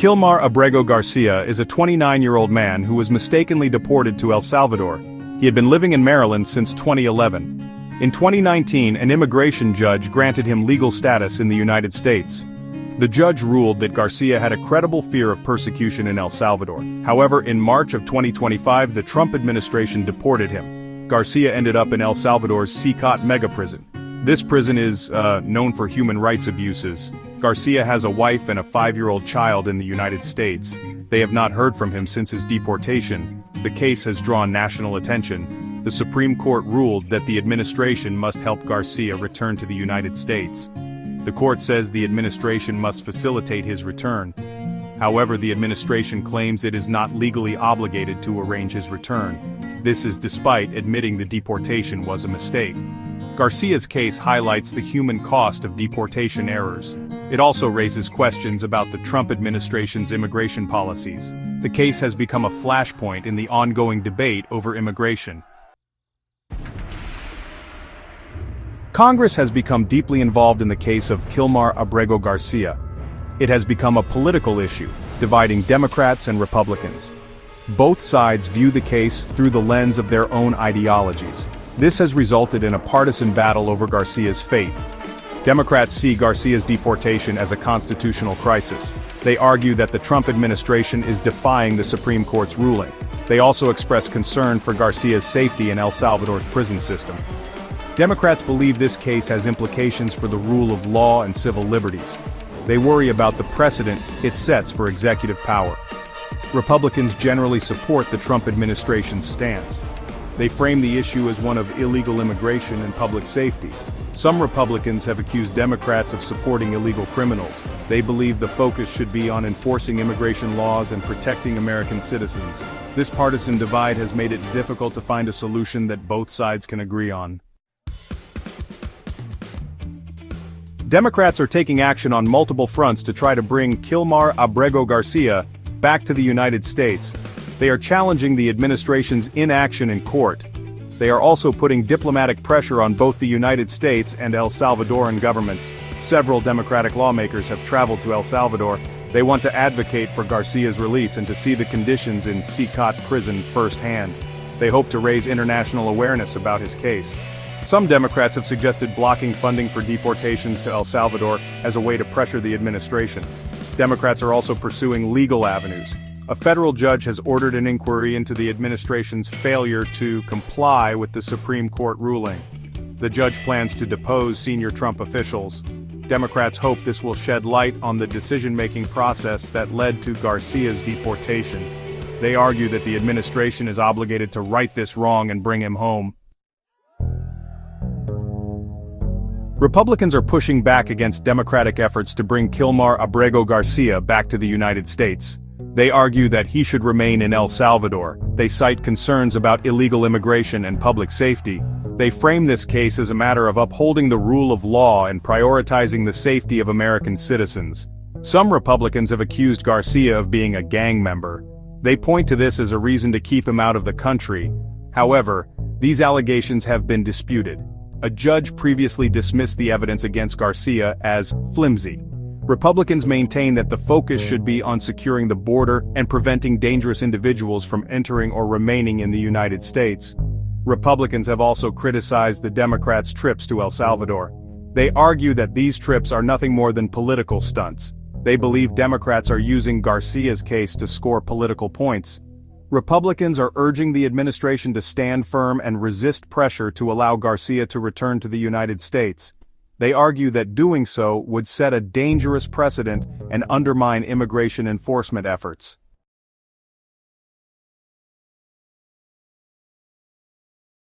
Kilmar Abrego Garcia is a 29-year-old man who was mistakenly deported to El Salvador. He had been living in Maryland since 2011. In 2019, an immigration judge granted him legal status in the United States. The judge ruled that Garcia had a credible fear of persecution in El Salvador. However, in March of 2025, the Trump administration deported him. Garcia ended up in El Salvador's Sikot mega prison. This prison is known for human rights abuses. Garcia has a wife and a 5-year-old child in the United States. They have not heard from him since his deportation. The case has drawn national attention. The Supreme Court ruled that the administration must help Garcia return to the United States. The court says the administration must facilitate his return. However, the administration claims it is not legally obligated to arrange his return. This is despite admitting the deportation was a mistake. Garcia's case highlights the human cost of deportation errors. It also raises questions about the Trump administration's immigration policies. The case has become a flashpoint in the ongoing debate over immigration. Congress has become deeply involved in the case of Kilmar Abrego Garcia. It has become a political issue, dividing Democrats and Republicans. Both sides view the case through the lens of their own ideologies. This has resulted in a partisan battle over Garcia's fate. Democrats see Garcia's deportation as a constitutional crisis. They argue that the Trump administration is defying the Supreme Court's ruling. They also express concern for Garcia's safety in El Salvador's prison system. Democrats believe this case has implications for the rule of law and civil liberties. They worry about the precedent it sets for executive power. Republicans generally support the Trump administration's stance. They frame the issue as one of illegal immigration and public safety. Some Republicans have accused Democrats of supporting illegal criminals. They believe the focus should be on enforcing immigration laws and protecting American citizens. This partisan divide has made it difficult to find a solution that both sides can agree on. Democrats are taking action on multiple fronts to try to bring Kilmar Abrego Garcia back to the United States. They are challenging the administration's inaction in court. They are also putting diplomatic pressure on both the United States and El Salvadoran governments. Several Democratic lawmakers have traveled to El Salvador. They want to advocate for Garcia's release and to see the conditions in Sikot prison firsthand. They hope to raise international awareness about his case. Some Democrats have suggested blocking funding for deportations to El Salvador as a way to pressure the administration. Democrats are also pursuing legal avenues. A federal judge has ordered an inquiry into the administration's failure to comply with the Supreme Court ruling. The judge plans to depose senior Trump officials. Democrats hope this will shed light on the decision-making process that led to Garcia's deportation. They argue that the administration is obligated to right this wrong and bring him home. Republicans are pushing back against Democratic efforts to bring Kilmar Abrego Garcia back to the United States. They argue that he should remain in El Salvador. They cite concerns about illegal immigration and public safety. They frame this case as a matter of upholding the rule of law and prioritizing the safety of American citizens. Some Republicans have accused Garcia of being a gang member. They point to this as a reason to keep him out of the country. However, these allegations have been disputed. A judge previously dismissed the evidence against Garcia as flimsy. Republicans maintain that the focus should be on securing the border and preventing dangerous individuals from entering or remaining in the United States. Republicans have also criticized the Democrats' trips to El Salvador. They argue that these trips are nothing more than political stunts. They believe Democrats are using Garcia's case to score political points. Republicans are urging the administration to stand firm and resist pressure to allow Garcia to return to the United States. They argue that doing so would set a dangerous precedent and undermine immigration enforcement efforts.